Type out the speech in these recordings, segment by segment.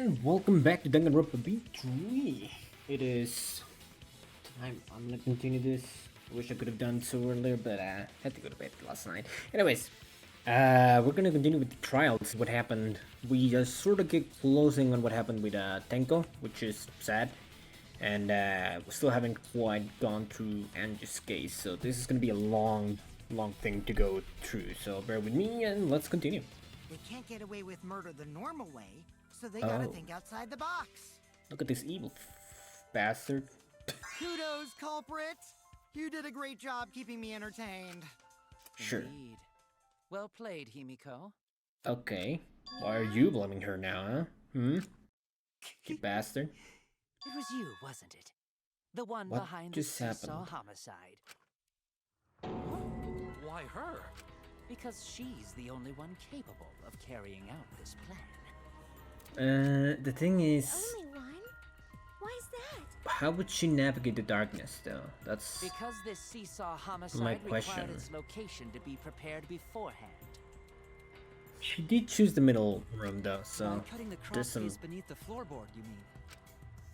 And welcome back to Danganronpa V3. It is time. I'm gonna continue this. I wish I could have done so earlier, but I had to go to bed last night. Anyways, we're gonna continue with the trials. What happened? We just sort of get closing on what happened with Tenko, which is sad, and we still haven't quite gone through Angie's case. So this is gonna be a long thing to go through. So bear with me and let's continue. They can't get away with murder the normal way, so they gotta think outside the box. Look at this evil bastard. Kudos, culprit! You did a great job keeping me entertained. Sure. Indeed. Well played, Himiko. Okay. Why are you blaming her now, huh? You bastard. It was you, wasn't it? The one What behind just the happened? seesaw homicide. Why her? Because she's the only one capable of carrying out this plan. The thing is, Only one? Why is that? how would she navigate the darkness, though? That's Because this seesaw homicide My required question. its location to be prepared beforehand. she did choose the middle room, though. So By cutting the crop there's some, piece beneath the floorboard, you mean?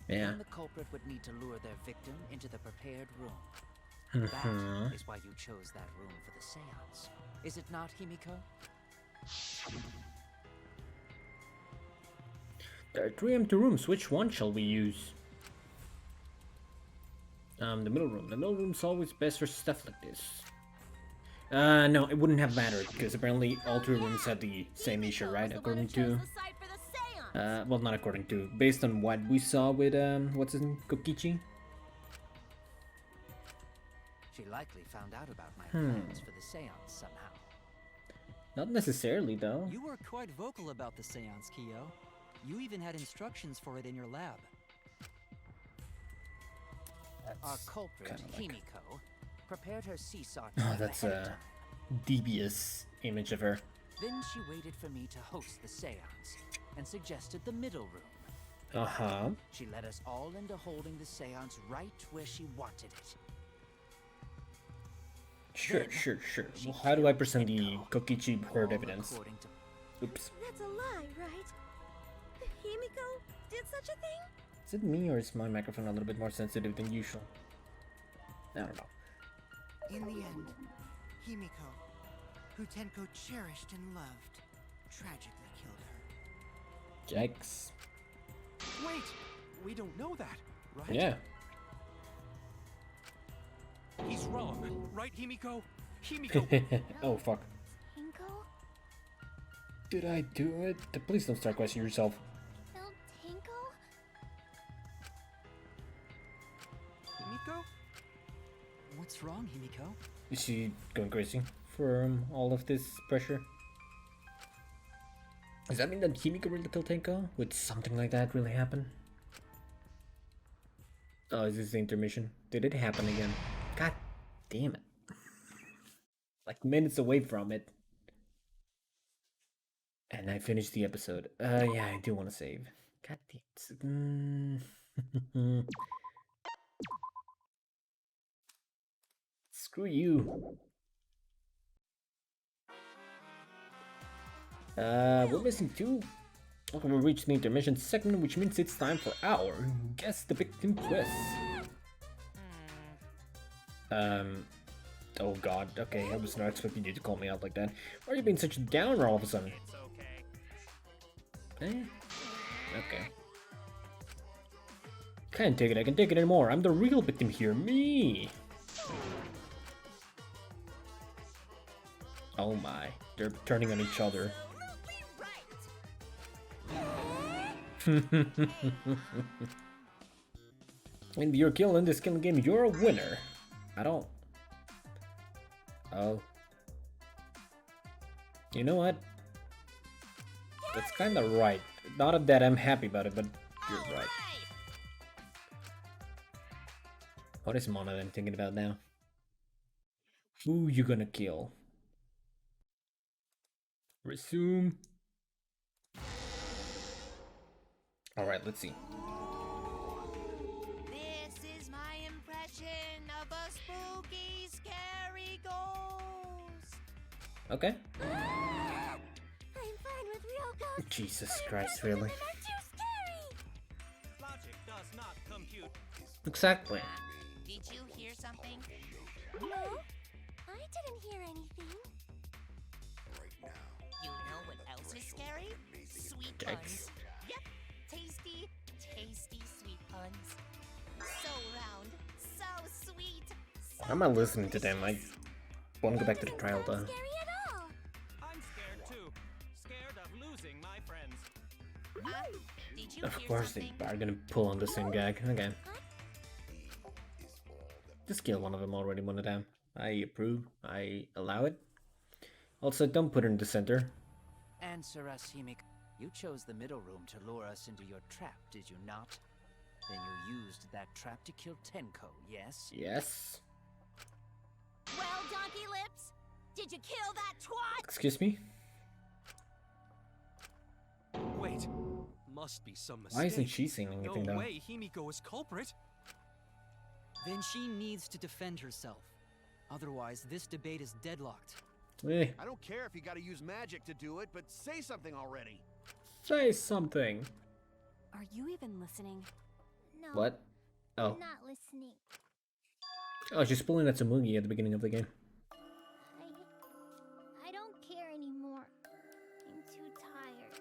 yeah. Then the culprit would need to lure their victim into the prepared room. Mhm. That is why you chose that room for the seance. Is it not, Himiko? There are 3 empty rooms. Which one shall we use? The middle room. The middle room's always best for stuff like this. No, it wouldn't have mattered because apparently all 3 rooms had the same issue, right? According to, well, not according to, based on what we saw with what's his name, Kokichi. She likely found out about my plans for the seance somehow. Not necessarily, though. You were quite vocal about the seance, Kyo. You even had instructions for it in your lab. Our culprit, kinda like- Himiko, prepared her seesaw Oh, trap that's ahead of a time. devious image of her. Then she waited for me to host the seance and suggested the middle room. Uh-huh. She led us all into holding the seance right where she wanted it. Sure. Then Well, how do I present the Kokichi heard All evidence? according to Oops. That's a lie, right? Himiko did such a thing? Is it me or is my microphone a little bit more sensitive than usual? I don't know. In the end, Himiko, who Tenko cherished and loved, tragically killed her. Yikes. Wait! We don't know that, right? Yeah. He's wrong, right, Himiko? Himiko! Oh, fuck. Tinko? Did I do it? Please don't start questioning yourself. Killed Tinko? Himiko? What's wrong, Himiko? Is she going crazy from all of this pressure? Does that mean that Himiko really killed Tenko? Would something like that really happen? Oh, is this the intermission? Did it happen again? God damn it. Like minutes away from it. And I finished the episode. Yeah, I do want to save. God damn it. Screw you. We're missing 2. Okay, we reached the intermission segment, which means it's time for our Guess the Victim quiz. Oh god, okay, I was not expecting you to call me out like that. Why are you being such a downer all of a sudden? Eh? Okay. Can't take it, I can take it anymore. I'm the real victim here, me! Oh my, they're turning on each other. If you're killed in this killing game, you're a winner. I don't... Oh. You know what? That's kinda right. Not that I'm happy about it, but you're right. What is Mona then thinking about now? Who you gonna kill? Resume. Alright, let's see. This is my impression of a spooky, scary ghost. Okay. I'm fine with real ghosts. Jesus Christ, really? I'm too scared. Exactly. Did you hear something? No, I didn't hear anything. You know what else is scary? Sweet Yikes. puns. Yep, tasty, tasty sweet puns. So round, so sweet. So I'm not listening to them. I want to go back to the trial though. Scary at all. I'm scared too. Scared of losing my friends. Did you Of hear course something? they are gonna pull on the same gag. Okay. Just kill one of them already one of them. I approve. I allow it. Also, don't put her in the center. Answer us, Himiko. You chose the middle room to lure us into your trap, did you not? Then you used that trap to kill Tenko, yes? Yes. Well, Donkey Lips, did you kill that twat? Excuse me? Wait, must be some mistake. Why isn't she saying anything No though? way Himiko is culprit. Then she needs to defend herself. Otherwise, this debate is deadlocked. Eh, I don't care if you gotta use magic to do it, but say something already. say something. Are you even listening? No. What? Oh. Not listening. Oh, she's pulling at Tsumugi at the beginning of the game. I don't care anymore. I'm too tired.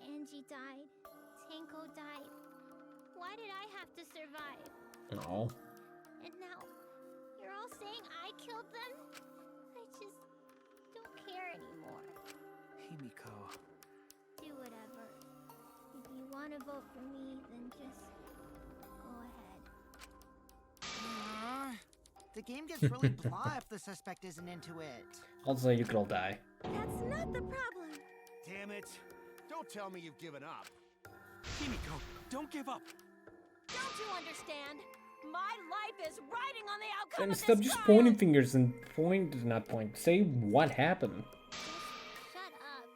Angie died. Tenko died. Why did I have to survive? Oh. And now, you're all saying I killed them? I just don't care anymore. Himiko. Do whatever. If you want to vote for me, then just go ahead. The game gets really blah if the suspect isn't into it. Also, you could all die. That's not the problem. Damn it. Don't tell me you've given up. Himiko, don't give up. Don't you understand? My life is riding on the outcome And of stop this just trial. pointing fingers and not point. Say what happened. Just shut up.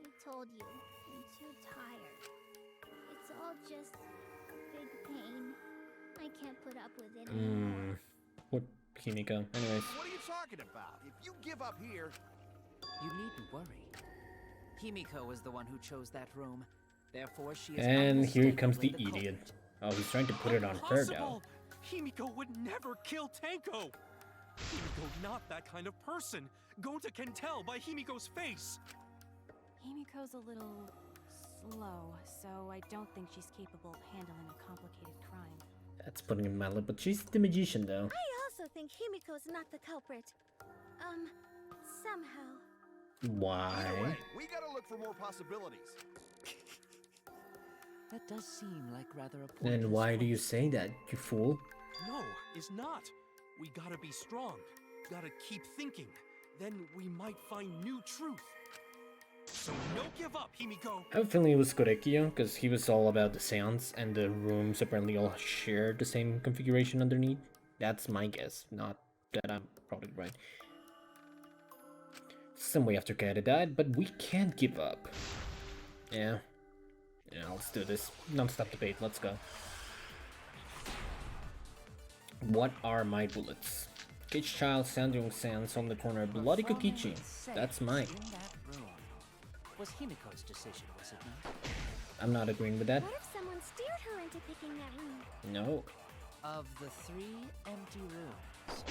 I told you, I'm too tired. It's all just big pain. I can't put up with it anymore. What, Himiko? Anyways. What are you talking about? If you give up here, You needn't worry. Himiko was the one who chose that room. Therefore, she is And here comes the unmistakably idiot. culprit. Oh, he's trying to put it on her though. Impossible! Himiko would never kill Tenko. Himiko not that kind of person. Gonta can tell by Himiko's face. Himiko's a little slow, so I don't think she's capable of handling a complicated crime. That's putting him mildly, but she's the magician though. I also think Himiko's not the culprit. Somehow. either Why? way, we gotta look for more possibilities. That does seem like rather a Then pointless why do you question. say that, you fool? No, is not. We gotta be strong. Gotta keep thinking. Then we might find new truth. So no give up, Himiko. I have a feeling it was Korekio, because he was all about the seance, and the rooms apparently all share the same configuration underneath. That's my guess, not that I'm probably right. Some way after Kata died, but we can't give up. Yeah. Yeah, let's do this. Non-stop debate, let's go. What are my bullets? Cage Child, Sandung Sands on the corner, Bloody Performing Kokichi. the That's seance mine. in that room was Himiko's decision, was it not? I'm not agreeing with that. What if someone steered her into picking that room? No. Of the 3 empty rooms,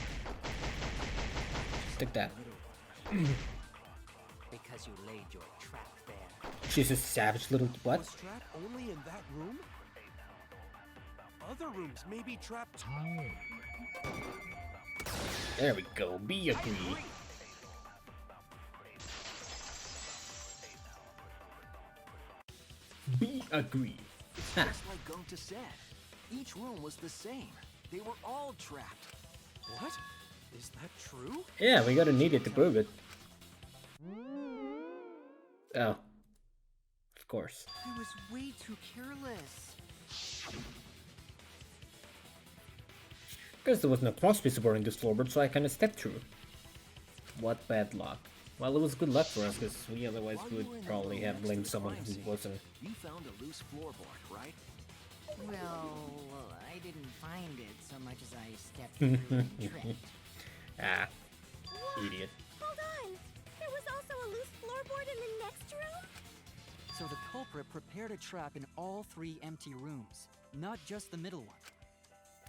Take that. because you laid your trap there. She's a savage little what? Was trap only in that room? Other rooms may be trapped. There we go. Be agree. Be agree. Ha. Just like Gonta said, each room was the same. They were all trapped. What? Is that true? Yeah, we gotta need it to prove it. Oh. Of course. He was way too careless. Because there was no crossbay supporting this floorboard, so I kinda stepped through. What bad luck. Well, it was good luck for us, because we otherwise While you would were in the probably room have next to blamed the someone crime who scene, wasn't. You found a loose floorboard, right? Well, I didn't find it so much as I stepped through and tripped. Ah. What? Idiot. Hold on. There was also a loose floorboard in the next room? So the culprit prepared a trap in all 3 empty rooms, not just the middle one.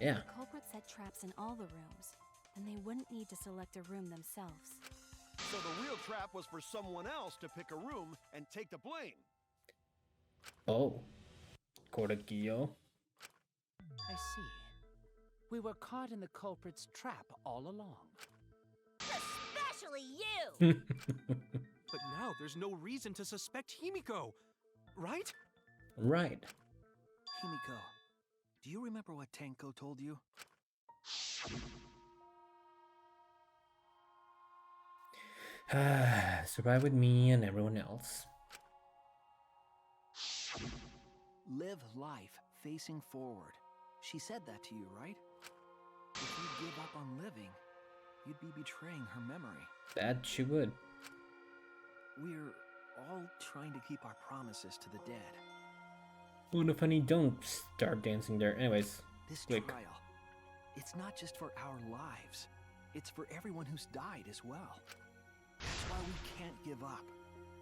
Yeah. The culprit set traps in all the rooms, then they wouldn't need to select a room themselves. So the real trap was for someone else to pick a room and take the blame. Oh. Korekiyo. I see. We were caught in the culprit's trap all along. Especially you! But now there's no reason to suspect Himiko, right? Right. Himiko, do you remember what Tenko told you? Survive with me and everyone else. Live life facing forward. She said that to you, right? If you give up on living, you'd be betraying her memory. That she would. We're all trying to keep our promises to the dead. What if I don't start dancing there? Anyways, This quick. trial, it's not just for our lives. It's for everyone who's died as well. That's why we can't give up.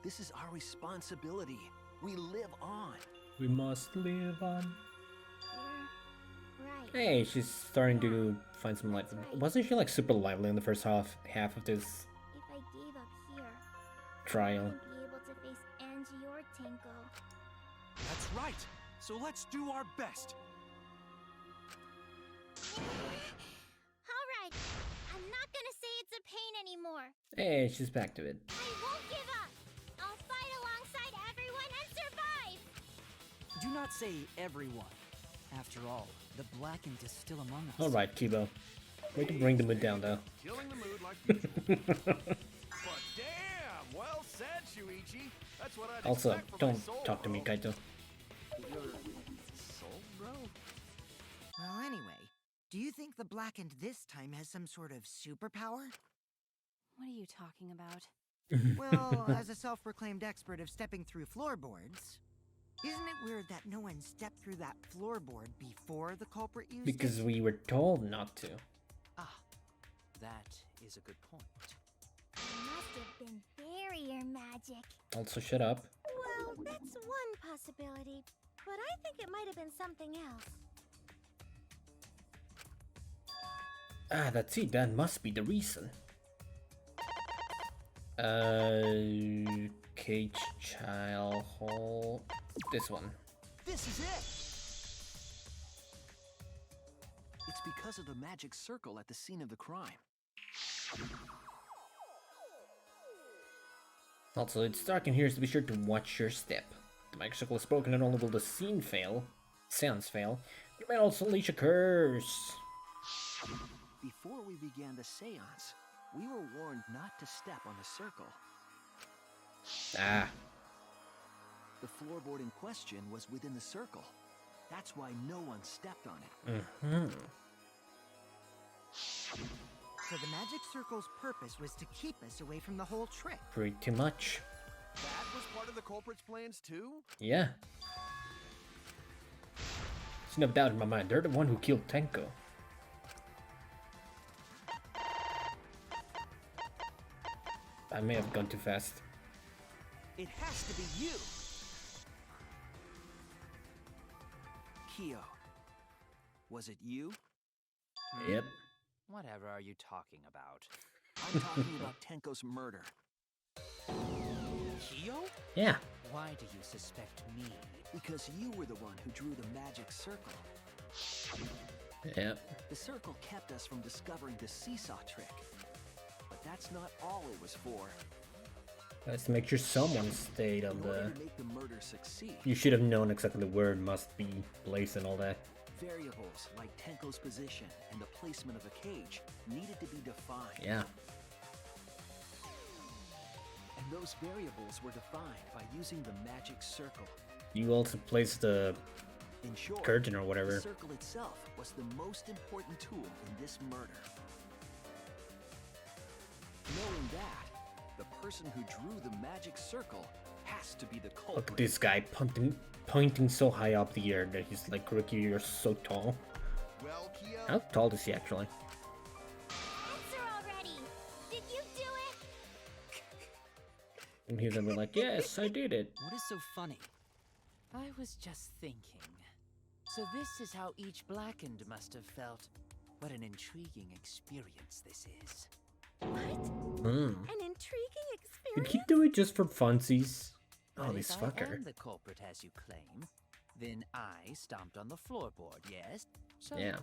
This is our responsibility. We live on. We must live on. You're right. Hey, she's starting to find some life. Wasn't she like super lively in the first half of this If I gave up here, I trial? wouldn't be able to face Angie or Tenko. That's right. So let's do our best. Alright, I'm not gonna say it's a pain anymore. Hey, she's back to it. I won't give up. I'll fight alongside everyone and survive. Do not say everyone. After all, the blackened is still among us. Alright, Kibo. Way to bring the mood down though. Killing the mood like usual. But damn, well said, Shuichi. That's what I'd Also, expect from don't my soul, talk to me, bro. Kaito. Your soul, bro? Well, anyway, do you think the Blackened this time has some sort of superpower? What are you talking about? Well, as a self-proclaimed expert of stepping through floorboards, isn't it weird that no one stepped through that floorboard before the culprit used Because it? we were told not to. Ah, that is a good point. It must have been barrier magic. Also, shut up. Well, that's one possibility, but I think it might have been something else. Ah, that's it. That must be the reason. Cage child hole. This one. This is it! It's because of the magic circle at the scene of the crime. Also, it's dark in here, so be sure to watch your step. The magic circle is broken, not only will the sounds fail, but it may also unleash a curse. Before we began the seance, we were warned not to step on the circle. Ah, The floorboard in question was within the circle. That's why no one stepped on it. So the magic circle's purpose was to keep us away from the whole trick. pretty much. That was part of the culprit's plans too? Yeah. There's no doubt in my mind, they're the one who killed Tenko. I may have gone too fast. It has to be you! Kyo. Was it you? Yep. Whatever are you talking about? I'm talking about Tenko's murder. Kyo? Yeah. Why do you suspect me? Because you were the one who drew the magic circle. Yep. The circle kept us from discovering the seesaw trick. But that's not all it was for. That's to make sure someone stayed on In the... order to make the murder succeed, You should have known exactly where it must be placed and all that. variables like Tenko's position and the placement of the cage needed to be defined. Yeah. And those variables were defined by using the magic circle. You also placed the In short, curtain or whatever. the circle itself was the most important tool in this murder. Knowing that, the person who drew the magic circle has to be the culprit. Look at this guy pointing so high up the air that he's like, Ricky, you're so tall. Well, Kyo, How tall is he actually? Answer already! Did you do it? And he's gonna be like, yes, I did it. What is so funny? I was just thinking. So this is how each Blackened must have felt. What an intriguing experience this is. What? Hmm. An intriguing Did experience? he do it just for funsies? But Oh, this if fucker. I am the culprit as you claim, then I stomped on the floorboard, yes? So, Yeah.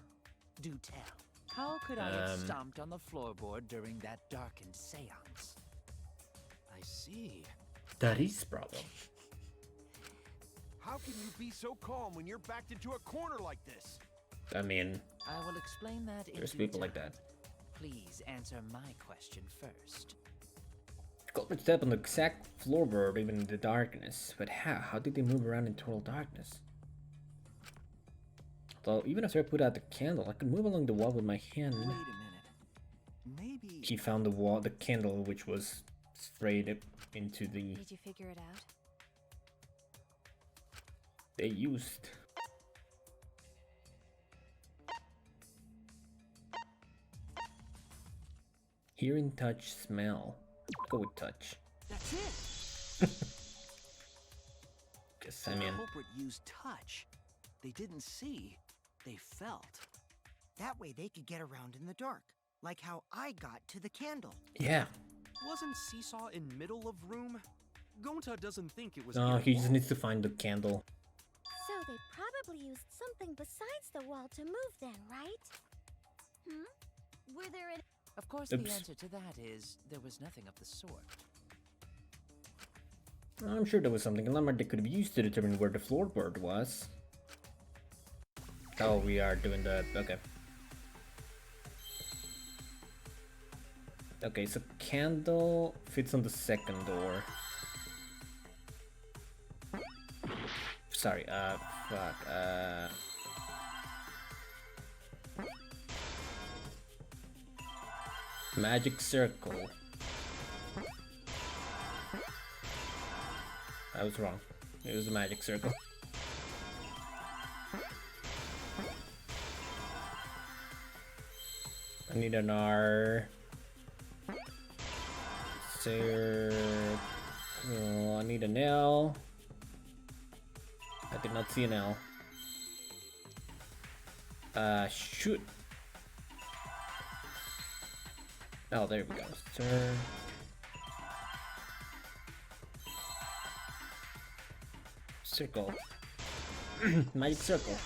do tell. How could I have Um, stomped on the floorboard during that darkened seance? I see. That is problem. How can you be so calm when you're backed into a corner like this? I mean, I will explain that in there's due people like time. that. Please answer my question first. Culprit stepped on the exact floorboard even in the darkness. But how? How did they move around in total darkness? So even after I put out the candle, I could move along the wall with my hand. Wait a minute. Maybe. He found the candle, which was sprayed into the. Did you figure it out? They used. Hearing, touch, smell. Go with touch. That's it. Guess I The mean, culprit used touch. They didn't see. They felt. That way they could get around in the dark, like how I got to the candle. yeah. Wasn't Seesaw in middle of room? Gonta doesn't think it was. No, near he just wall. needs to find the candle. So they probably used something besides the wall to move then, right? Were there any... Of course, Oops. the answer to that is there was nothing of the sort. I'm sure there was something Lamar they could have used to determine where the floorboard was. Oh, we are doing the... okay. Okay, so candle fits on the second door. Sorry, fuck, magic circle. I was wrong. It was a magic circle. I need an R. Circle. I need an L. I did not see an L. Shoot. Oh, there we go. Sir. Circle. Magic circle.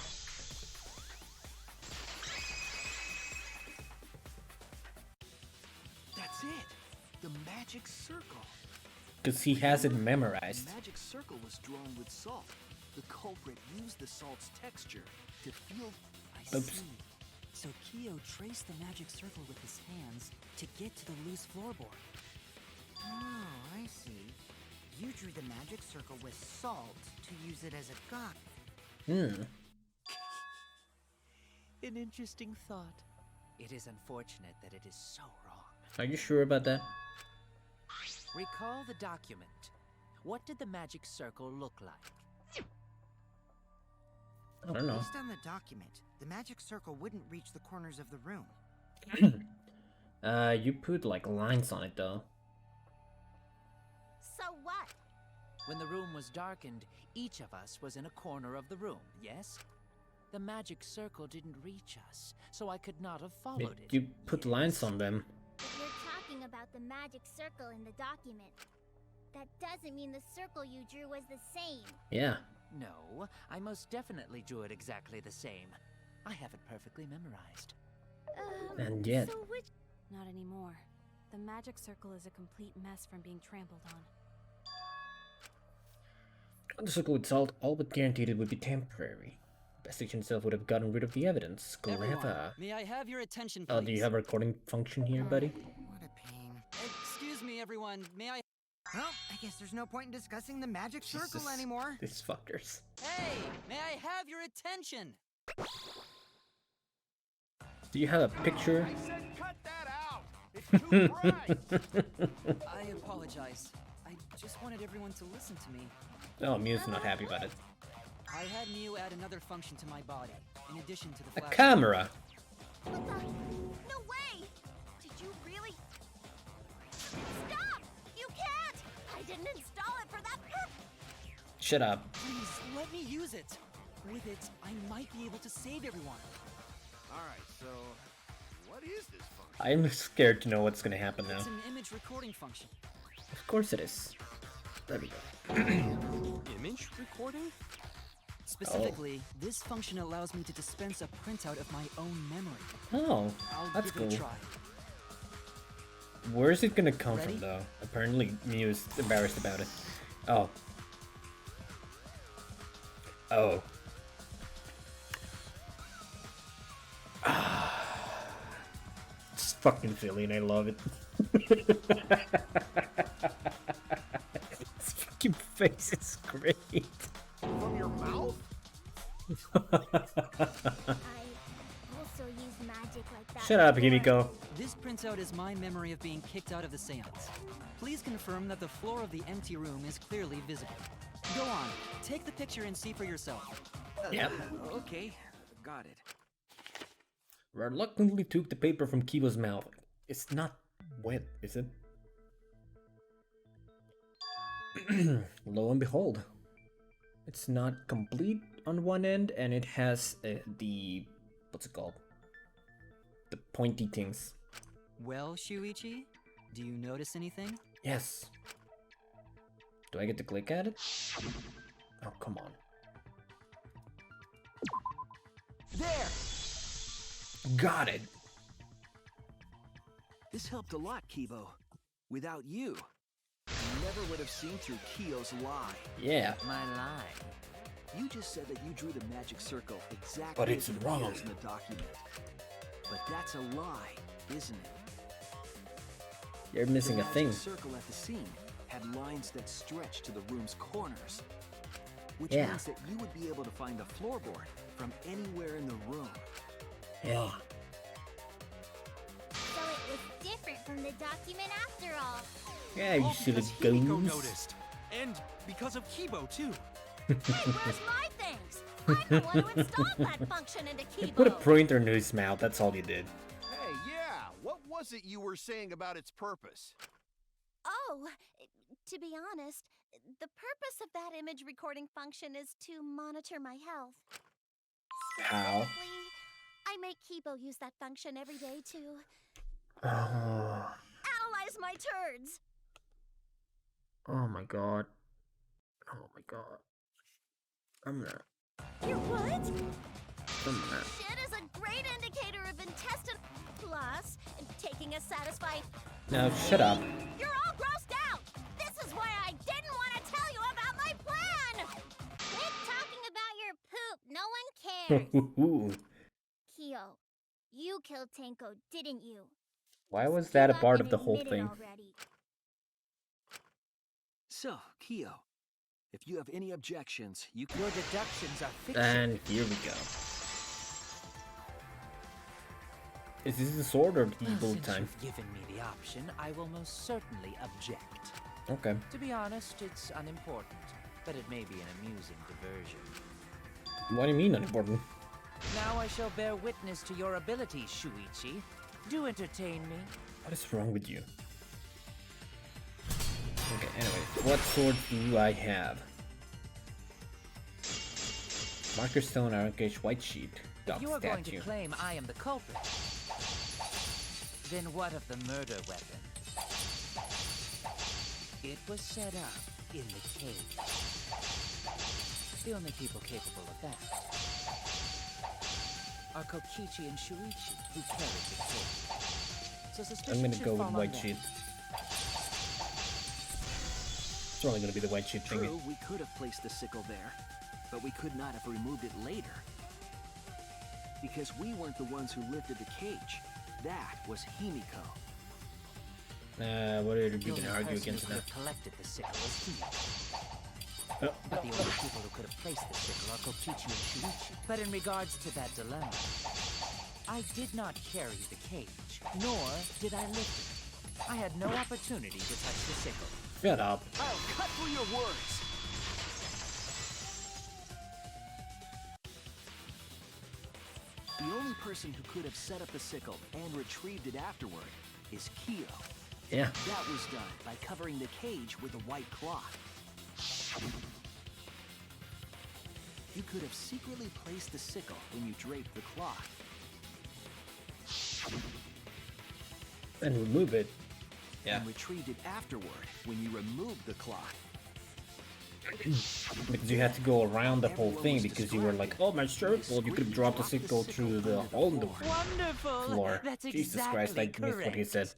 That's it. The magic circle. Because he has it memorized. The magic circle was drawn with salt. The culprit used the salt's texture to feel. I Oops. see. So Kyo traced the magic circle with his hands to get to the loose floorboard. Oh, I see. You drew the magic circle with salt to use it as a guide. An interesting thought. It is unfortunate that it is so wrong. Are you sure about that? Recall the document. What did the magic circle look like? I don't know. Based on the document, the magic circle wouldn't reach the corners of the room. You put like lines on it though. So what? When the room was darkened, each of us was in a corner of the room, yes? The magic circle didn't reach us, so I could not have followed it. You put lines on them. But you're talking about the magic circle in the document. That doesn't mean the circle you drew was the same. Yeah. No, I most definitely drew it exactly the same. I have it perfectly memorized. And yet. So which... Not anymore. The magic circle is a complete mess from being trampled on. The circle with salt all but guaranteed it would be temporary. The investigation itself would have gotten rid of the evidence. Everyone, Clever. may I have your attention, please? Oh, do you have a recording function here, buddy? What a pain. Excuse me, everyone. May I... Well, I guess there's no point in discussing the magic circle Jesus. anymore. These fuckers. Hey, may I have your attention? Do you have a picture? I said cut that out! It's too bright! I apologize. I just wanted everyone to listen to me. Oh, Mew's not happy about it. I had Mew add another function to my body, in addition to the A flash. camera! What the? No way! Did you really? Stop! You can't! I didn't install it for that purpose! Shut up. Please, let me use it. With it, I might be able to save everyone. Alright, so what is this function? I'm scared to know what's gonna happen now. It's an image recording function. Of course it is. There we go. Image recording? Specifically, this function allows me to dispense a printout of my own memory. Oh, I'll that's give it cool. a try. Where's it gonna come Ready? from though? Apparently Mew's embarrassed about it. Oh. Oh. It's fucking silly and I love it. His fucking face is great. From your mouth? I also use magic like that. Shut up, before. Himiko. This printout is my memory of being kicked out of the seance. Please confirm that the floor of the empty room is clearly visible. Go on, take the picture and see for yourself. Yep. Okay, got it. Reluctantly took the paper from Kibo's mouth. It's not wet, is it? Lo and behold. It's not complete on one end, and it has the... what's it called? The pointy things. Well, Shuichi, do you notice anything? Yes. Do I get to click at it? Oh, come on. There! Got it! This helped a lot, Kibo. Without you, I never would have seen through Kyo's lie. Yeah. My lie. You just said that you drew the magic circle exactly But it's as it wrong. appears in the document. But that's a lie, isn't it? You're missing the a thing. magic circle at the scene had lines that stretched to the room's corners. Which Yeah. means that you would be able to find the floorboard from anywhere in the room. Yeah. So it was different from the document after all. Yeah, you All silly because Himiko goons. noticed. And because of Kibo, too. Hey, where's my things? I'm the one who installed that function into You put a Kibo. pointer in his mouth, that's all you did. Hey, yeah, what was it you were saying about its purpose? Oh, to be honest, the purpose of that image recording function is to monitor my health. How? Specifically, I make Kibo use that function every day to Oh, analyze my turds. oh my god. Oh my god. I'm not. Your what? I'm not. Shit is a great indicator of intestinal. Plus, taking a satisfying. No, shut up. You're all grossed out. This is why I didn't want to tell you about my plan. Quit talking about your poop. No one cares. Kyo, you killed Tenko, didn't you? Why was Give that a up part and of the whole admit it thing? already. So, Kyo, if you have any objections, you can... Your deductions are fiction. And here we go. Is this the sword or the Well, bullet since time? you've given me the option, I will most certainly object. Okay. To be honest, it's unimportant, but it may be an amusing diversion. What do you mean unimportant? Now I shall bear witness to your abilities, Shuichi. Do entertain me. What is wrong with you? Okay, anyways, what sword do I have? Marker stone, Arcage, white sheet, If dog you are going to statue. claim I am the culprit, then what of the murder weapon? It was set up in the cage. The only people capable of that are Kokichi and Shuichi, who carried the cage. So suspicion I'm gonna should go with fall on white them. sheet. It's only gonna be the white sheet thingy. True, we could have placed the sickle there, but we could not have removed it later. Because we weren't the ones who lifted the cage. That was Himiko. What are you The gonna only argue person against who that? could have collected the sickle was Himiko. Oh. But the only people who could have placed the sickle are Kokichi and Shuichi. But in regards to that dilemma, I did not carry the cage, nor did I lift it. I had no opportunity to touch the sickle. Shut up. I'll cut through your words! The only person who could have set up the sickle and retrieved it afterward is Kyo. Yeah. That was done by covering the cage with a white cloth. You could have secretly placed the sickle when you draped the cloth. And remove it. Yeah. And retrieved it afterward when you removed the cloth. Because you had to go around the whole thing because you were like, oh my circle, you could have dropped the sickle through the hole in the Wonderful. floor. That's Jesus exactly Christ, I missed what he correct. said.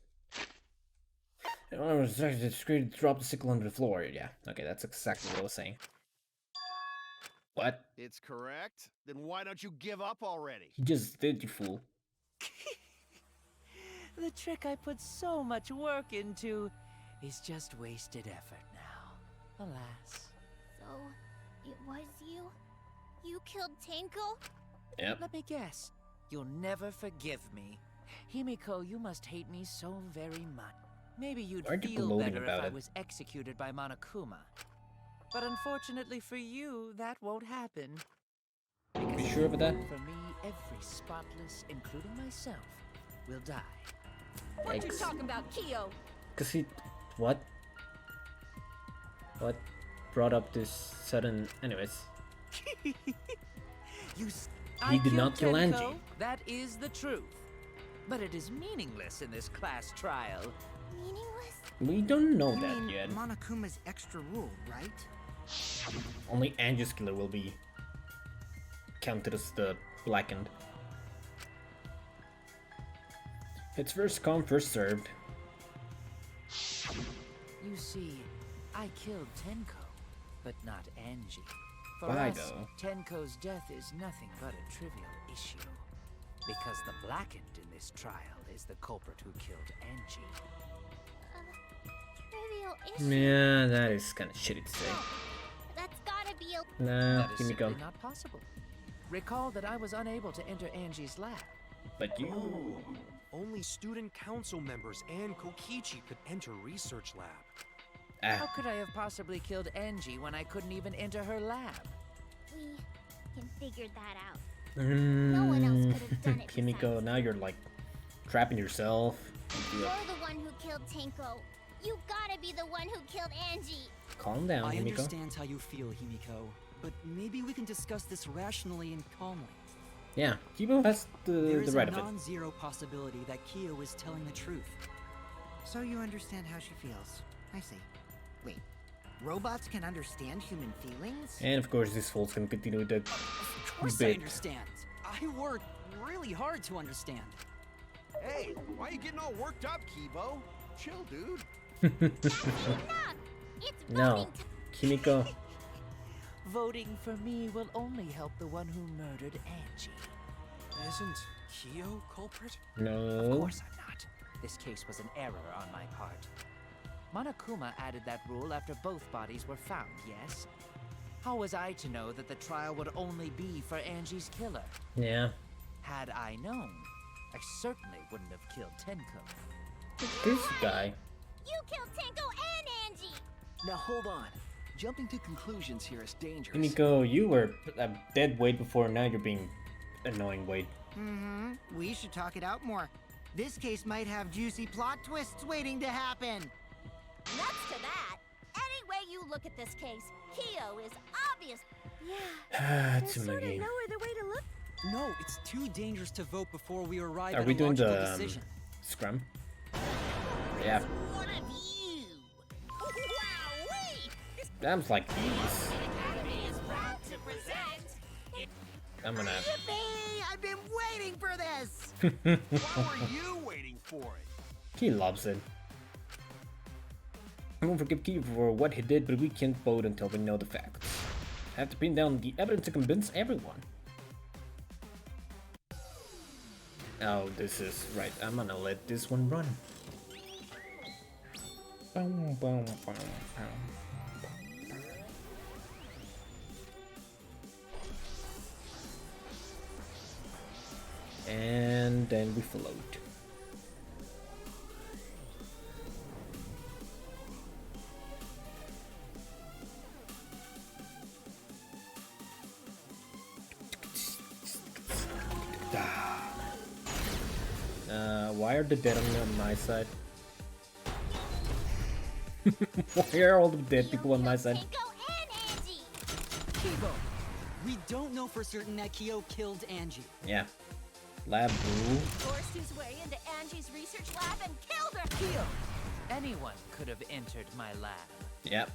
I was discreet to drop the sickle onto the floor. Yeah, okay, that's exactly what I was saying. What? It's correct. Then why don't you give up already? He just did, you fool. The trick I put so much work into is just wasted effort now. Alas. So, it was you? You killed Tenko? Yep. Let me guess. You'll never forgive me. Himiko, you must hate me so very much. Maybe you'd Aren't you feel gloating better if about I it? was executed by Monokuma. But unfortunately for you, that won't happen. You sure about that? For me, every spotless, including myself, will die. What you Yikes. talking about, Kyo? Cause he... What? What brought up this sudden... Anyways. I did not kill killed Tenko, Angie. That is the truth. But it is meaningless in this class trial. Meaningless? We don't know You that mean yet. Monokuma's extra rule, right? Only Angie's killer will be counted as the blackened. It's first come, first served. You see, I killed Tenko, but not Angie. For Why us, though? Tenko's death is nothing but a trivial issue. Because the blackened in this trial is the culprit who killed Angie. Trivial issue. Yeah, that is kind of shitty to say. That's gotta be a... Nah, That is give me go. simply not possible. Recall that I was unable to enter Angie's lab. But you... Only student council members and Kokichi could enter research lab. How Ah, could I have possibly killed Angie when I couldn't even enter her lab? We can figure that out. No one else could have done it Kimiko, besides. now you're like trapping yourself. You're the one who killed Tenko. You gotta be the one who killed Angie. Calm down, I Kimiko. understand how you feel, Himiko, but maybe we can discuss this rationally and calmly. Yeah, Kibo has There the is right a of it. non-zero possibility that Kyo is telling the truth. So you understand how she feels. I see. Wait, robots can understand human feelings? And of course, this fool's gonna continue with the Of course I bit. understand. I worked really hard to understand. Hey, why are you getting all worked up, Kibo? Chill, dude. Enough! It's No, voting Kimiko. Voting for me will only help the one who murdered Angie. Isn't Kyo culprit? Of No. course I'm not. This case was an error on my part. Monokuma added that rule after both bodies were found, yes? How was I to know that the trial would only be for Angie's killer? Yeah. Had I known, I certainly wouldn't have killed Tenko. This guy. You killed Tenko and Angie! Now hold on. Jumping to conclusions here is dangerous. Kimiko, you were a dead weight before, now you're being annoying weight. Mm-hmm. We should talk it out more. This case might have juicy plot twists waiting to happen. Nuts to that. Any way you look at this case, Kyo is obvious. Yeah, there's Tsumagi. sort of no other way to look. No, it's too dangerous to vote before we arrive Are at we a doing logical the decision. scrum? Yeah. What of you? Wowee! This Damn, like these. academy is proud to present. I'm gonna. Yippee! I've been waiting for this! Why were you waiting for it? He loves it. I won't forgive Kyo for what he did, but we can't vote until we know the facts. I have to pin down the evidence to convince everyone. Oh, this is right. I'm gonna let this one run. Boom, boom, boom, boom. And then we float. Why are the dead on my side? Why are all the dead people on my side? Tenko and Angie! Kibo, We don't know for certain that Kyo killed Angie. Yeah. Lab rule. Forced his way into Angie's research lab and killed her. Kyo! Anyone could have entered my lab. Yep.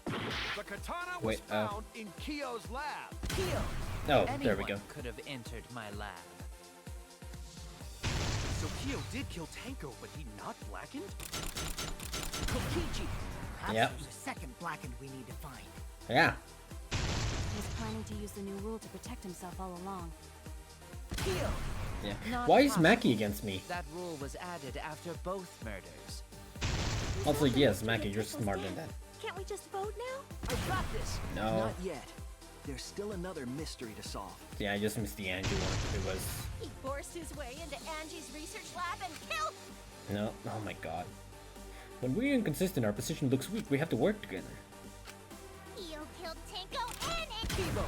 The katana was Wait, found in Kyo's lab. Kyo! Oh, Anyone there we go. could have entered my lab. So Kyo did kill Tanko, but he not blackened? Kokichi! Perhaps Yep. there's a second blackened we need to find. Yeah. He's planning to use the new rule to protect himself all along. Kyo! Yeah. Not Why is possible. Maki against me? That rule was added after both murders. Also, yes, Maki, you're smarter than that. Can't we just vote now? I got this. No. Not yet. There's still another mystery to solve. Yeah, I just missed the Angie one. It was... He forced his way into Angie's research lab and killed. No. Oh my god. When we're inconsistent, our position looks weak. We have to work together. Kyo killed Tanko and Kibo!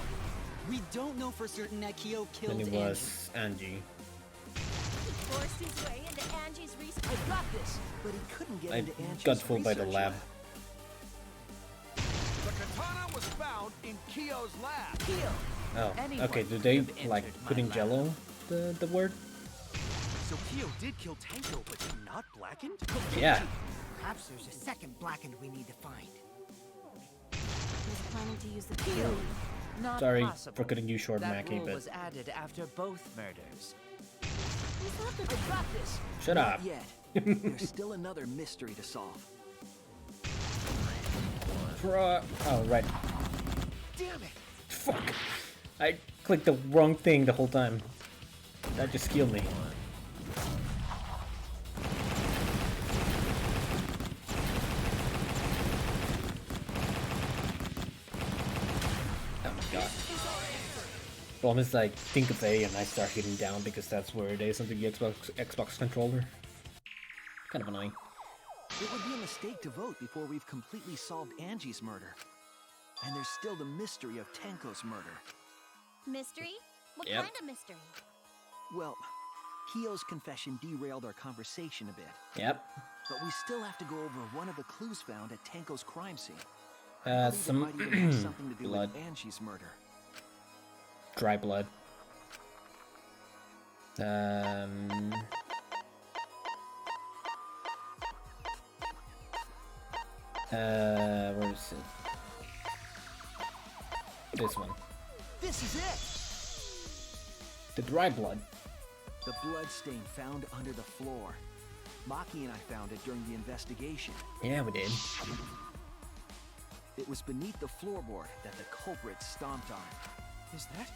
We don't know for certain that Kyo killed Then it Angie. was Angie. He forced his way into Angie's research. I got this! But he couldn't get I into Angie's got fooled by the research lab. The katana was found in Kyo's lab. Kyo! Oh, Anyone okay. Do could they have entered like my put in lab. Jello the word? So Kyo did kill Tanko, but he not blackened? Yeah. Perhaps there's a second blackened we need to find. He's planning to use the Kyo! Not Sorry possible. for cutting you short, That Maki, rule but was added after both murders. I got this. shut up. Not yet. There's still another mystery to solve. Oh right. Damn it! Fuck. I clicked the wrong thing the whole time. That just killed me. Oh my god. Problem is, like, think of A and I start hitting down because that's where it is on the Xbox controller. Kind of annoying. It would be a mistake to vote before we've completely solved Angie's murder. And there's still the mystery of Tanko's murder. Mystery? What Yep. kind of mystery? Well, Kyo's confession derailed our conversation a bit. Yep. But we still have to go over one of the clues found at Tanko's crime scene. I believe it Some might even have something to do blood. with Angie's murder. Dry blood. Where is it? This one. This is it! The dry blood. The blood stain found under the floor. Maki and I found it during the investigation. Yeah, we did. It was beneath the floorboard that the culprit stomped on. Is that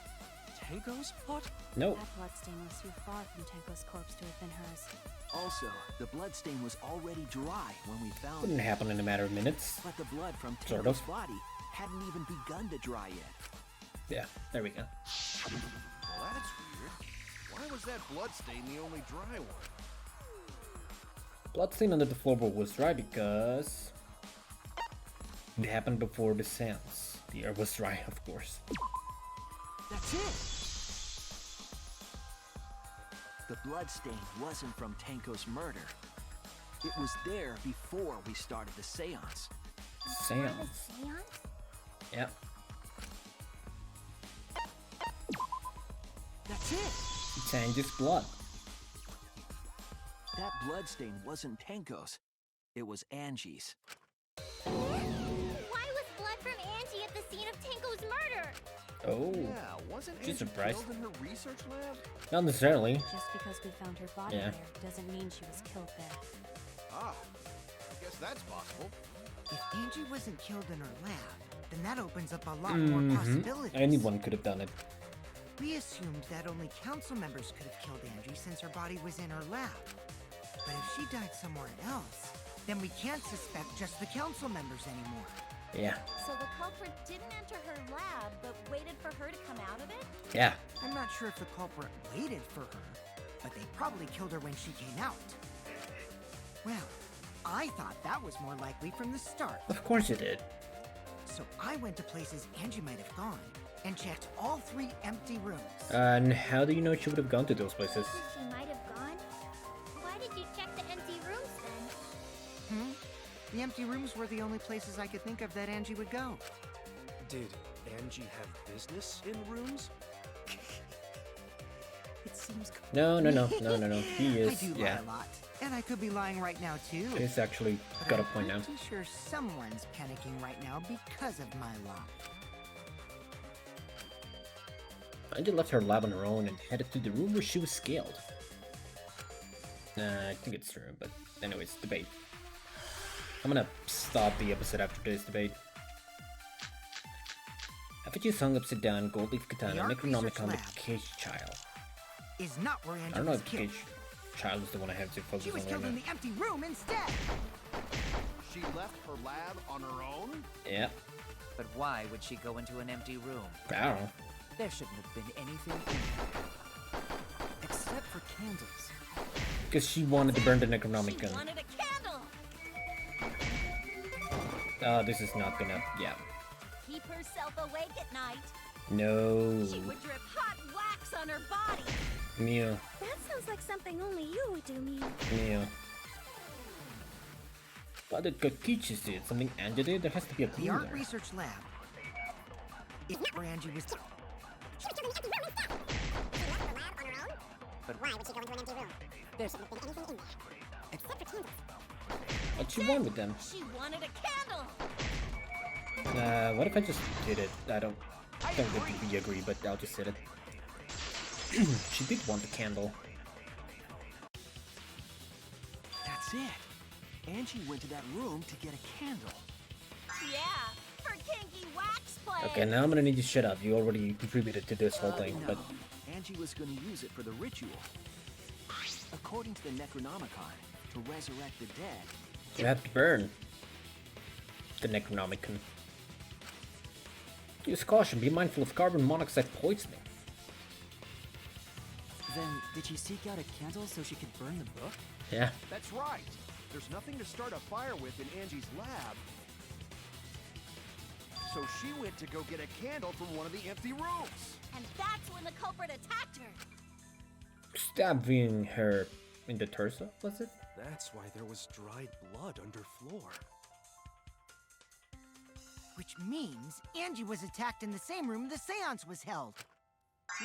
Tanko's blood? Nope. That bloodstain was too far from Tenko's corpse to have been hers. Also, the blood stain was already dry when we found Didn't it. happen in a matter of minutes. But the blood from Sort Tanko's of. body hadn't even begun to dry yet. Yeah, there we go. Well, that's weird. Why was that bloodstain the only dry one? Bloodstain under the floorboard was dry because it happened before the seance. The air was dry, of course. That's it! The blood stain wasn't from Tanko's murder. It was there before we started the seance. Seance. Seance? Yep. That's it! It's Angie's blood. That blood stain wasn't Tanko's. It was Angie's. Why was blood from Angie at the scene of Tanko's murder? Oh. Yeah, wasn't She's Angie surprised. killed in her research lab? Not necessarily. Just because we found her body Yeah. there doesn't mean she was killed there. Ah, I guess that's possible. If Angie wasn't killed in her lab, then that opens up a lot more possibilities. Anyone could have done it. We assumed that only council members could have killed Angie since her body was in her lab. But if she died somewhere else, then we can't suspect just the council members anymore. Yeah. So the culprit didn't enter her lab, but waited for her to come out of it? Yeah. I'm not sure if the culprit waited for her, but they probably killed her when she came out. Well, I thought that was more likely from the start. Of course you did. So I went to places Angie might have gone and checked all 3 empty rooms. And how do you know she would have gone to those places? She might have gone. Why did you check the empty rooms then? The empty rooms were the only places I could think of that Angie would go. Did Angie have business in rooms? It seems No. He I is, do lie a lot, and I could be lying right now too. he's actually But got a I'm point now. pretty sure someone's panicking right now because of my lie. Angie left her lab on her own and headed to the room where she was scaled. I think it's true, but anyways, debate. I'm gonna stop the episode after this debate. Effigy's hung upside down, gold leaf katana, The art Necronomicon research with lab Cage Child. Is not where I Angie don't know was if killed. Cage Child is the one I have to focus She was on killed right in now. the empty room instead. She left her lab on her own? Yeah, But why would she go into an empty room? I don't know. There shouldn't have been anything in there. Except for candles. Because she wanted to burn the She Necronomicon. wanted a candle. This is not gonna, yeah. Keep herself awake at night. No. She would drip hot wax on her body. Mew, That sounds like something only you would do, Mew. Mew. But it got Peaches did something Angie did, there has to be a The clue art there. research lab is not where Angie was. But why would she go into an empty room? There shouldn't have been anything in there. Except for candles. What you want with them? She wanted a candle. What if I just did it? I don't think that we agree, but I'll just hit it. She did want the candle. That's it. Angie went to that room to get a candle. Yeah, for kinky wax play. Okay, now I'm gonna need you to shut up. You already contributed to this whole thing, No, but Angie was going to use it for the ritual. According to the Necronomicon, to resurrect the dead. you have to burn the Necronomicon. Use caution, be mindful of carbon monoxide poisoning. Then, did she seek out a candle so she could burn the book? Yeah. That's right. There's nothing to start a fire with in Angie's lab. So she went to go get a candle from one of the empty rooms. And that's when the culprit attacked her. Stabbing her in the torso, was it? That's why there was dried blood under floor. Which means Angie was attacked in the same room the seance was held.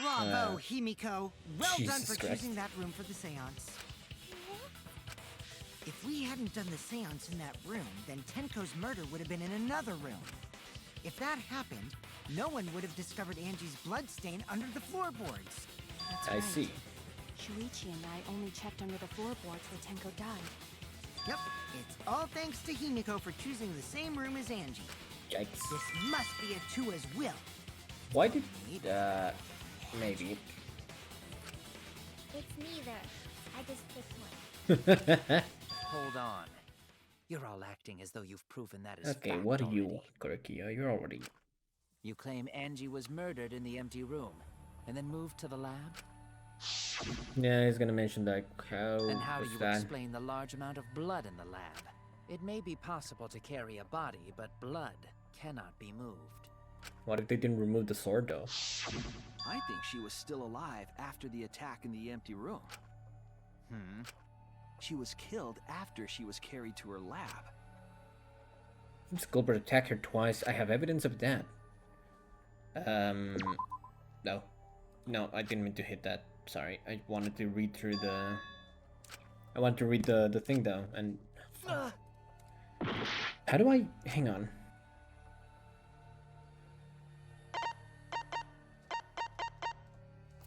Bravo, Himiko. Well done Jesus for Christ. choosing that room for the seance. If we hadn't done the seance in that room, then Tenko's murder would have been in another room. If that happened, no one would have discovered Angie's bloodstain under the floorboards. That's I right. see. Shuichi and I only checked under the floorboards where Tenko died. Yep, it's all thanks to Himiko for choosing the same room as Angie. Yikes. This must be a Tua's will. Why did, maybe. It's neither. I just picked one. Hold on. You're all acting as though you've proven that is Okay, fact what do you already. want, Kurakiyo? You're already... You claim Angie was murdered in the empty room, and then moved to the lab? Yeah, he's gonna mention that. Then how do was you that? explain the large amount of blood in the lab? It may be possible to carry a body, but blood cannot be moved. What if they didn't remove the sword, though? I think she was still alive after the attack in the empty room. She was killed after she was carried to her lab. This culprit attacked her twice. I have evidence of that. No. No, I didn't mean to hit that. Sorry, I wanted to read through the... I want to read the thing, though, and... How do I... Hang on.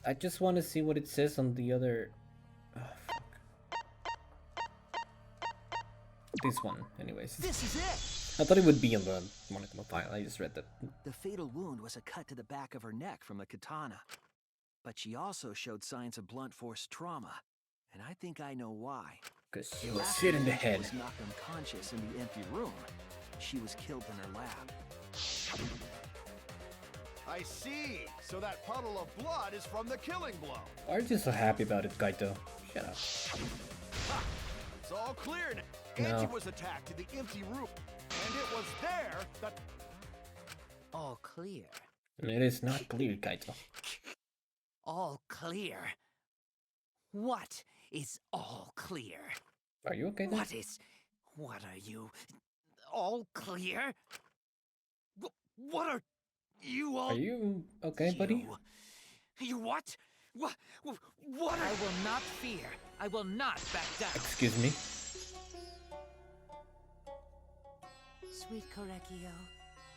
I just want to see what it says on the other... Oh, fuck. This one, anyways. This is it! I thought it would be on the monochrome file. I just read that. The fatal wound was a cut to the back of her neck from a katana. But she also showed signs of blunt force trauma. And I think I know why. Because she was After hit in the Angie head. was knocked unconscious in the empty room. She was killed in her lab. I see. So that puddle of blood is from the killing blow. Why are you so happy about it, Kaito? Shut up. Ha! It's all clear now. No. Angie was attacked in the empty room. And it was there that... All clear. It is not clear, Kaito. All clear. What is all clear? Are you okay then? What are you? All clear? What are You all... Are you okay, buddy? You what? What? I will not fear. I will not back down. Excuse me. Sweet Korekio,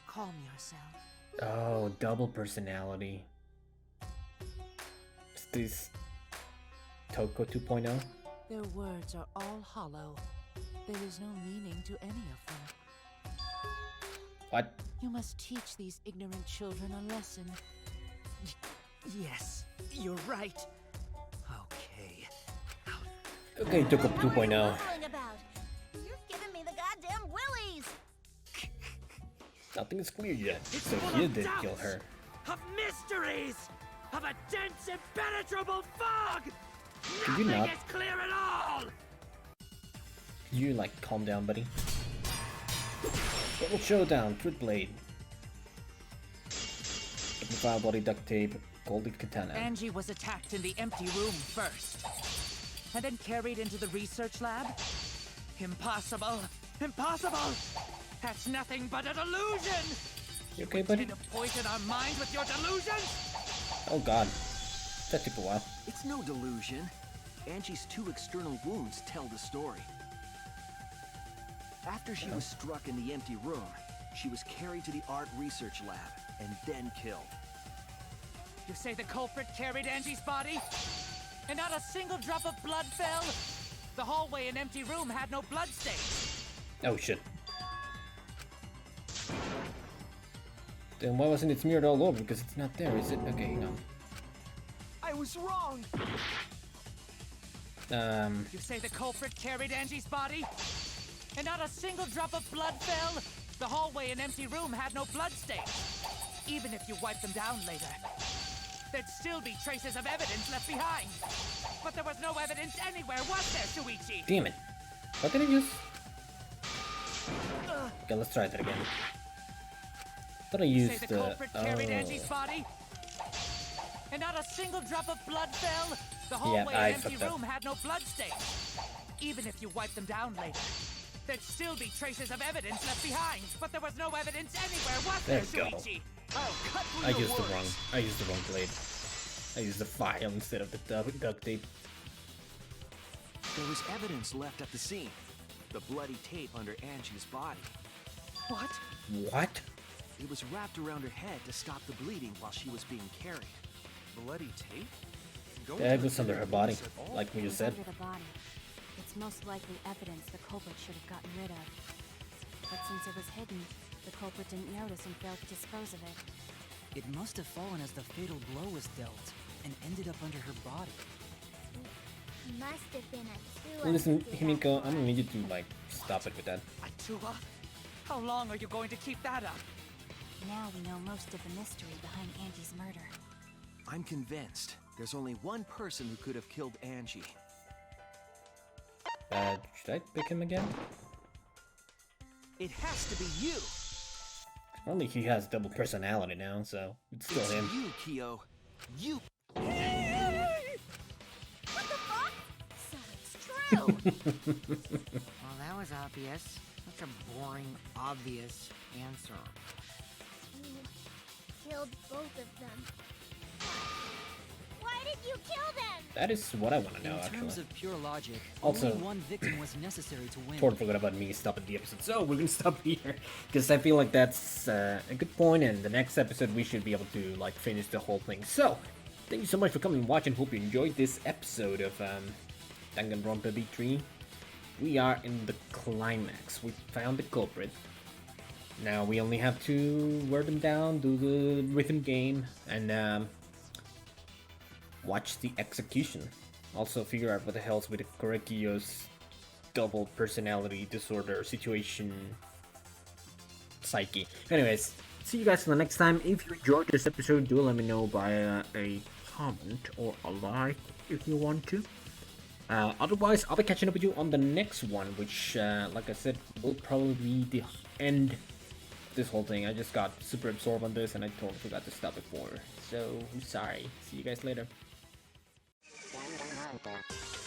calm yourself. Oh, double personality. Is this Toko 2.0? Their words are all hollow. There is no meaning to any of them. What? You must teach these ignorant children a lesson. Yes, you're right. Okay. Okay, Toko 2.0. What are you mumbling about? You're giving me the goddamn willies. Nothing is clear yet, It's so full he of did doubts, kill her. of mysteries, of a dense, impenetrable fog. Could you Nothing not? is clear at all. Could you like calm down, buddy? Double showdown, Twit Blade. File body duct tape, golden katana. Angie was attacked in the empty room first, and then carried into the research lab? Impossible! Impossible! That's nothing but a delusion! You okay, buddy? To poison our minds with your delusions? Oh god. That took a while. It's no delusion. Angie's 2 external wounds tell the story. After she was struck in the empty room, she was carried to the art research lab and then killed. You say the culprit carried Angie's body? And not a single drop of blood fell? The hallway and empty room had no blood stains. Oh shit. Then why wasn't it smeared all over? Because it's not there, is it? Okay, no. I was wrong! You say the culprit carried Angie's body? And not a single drop of blood fell? The hallway and empty room had no blood stains. Even if you wipe them down later, there'd still be traces of evidence left behind. But there was no evidence anywhere, was there, Shuichi? Damn it. What did I use? Okay, let's try that again. Thought I Say used the the... culprit carried Angie's body? And not a single drop of blood fell? The hallway I and empty fucked up. room had no blood stains. Even if you wipe them down later, there'd still be traces of evidence left behind. But there was no evidence anywhere, was There there, we go. Shuichi? I'll cut through I your used the words. wrong... I used the wrong blade. I used the file instead of the duct tape. There was evidence left at the scene. The bloody tape under Angie's body. What? What? It was wrapped around her head to stop the bleeding while she was being carried. Bloody tape? Go Yeah, it to was the under her police body, at all. like we just It's said. under the body. It's most likely evidence the culprit should have gotten rid of. But since it was hidden, the culprit didn't notice and failed to dispose of it. It must have fallen as the fatal blow was dealt and ended up under her body. Must have been a 2. Listen, Himiko, I'm gonna need you to, like, stop it with that. Atua? How long are you going to keep that up? Now we know most of the mystery behind Angie's murder. I'm convinced there's only one person who could have killed Angie. Should I pick him again? It has to be you! Only he has double personality now, so it's still It's him. you, Kyo. You! What the fuck? So it's true. Well, that was obvious. Such a boring, obvious answer. You killed both of them. Why did you kill them? That is what I want to know, In actually. terms of pure logic, Also- only one victim was necessary to win. Totally forgot about me stopping the episode, so we're gonna stop here because I feel like that's a good point, and the next episode we should be able to like finish the whole thing. So, thank you so much for coming and watching. Hope you enjoyed this episode of Danganronpa V3. We are in the climax. We found the culprit. Now we only have to wear them down, do the rhythm game, and watch the execution. Also figure out what the hell's with Korekio's double personality disorder situation psyche. Anyways, see you guys in the next time. If you enjoyed this episode, do let me know by a comment or a like if you want to. Otherwise, I'll be catching up with you on the next one, which, like I said, will probably be the end of this whole thing. I just got super absorbed on this and I totally forgot to stop before. So, I'm sorry. See you guys later. Danganronpa.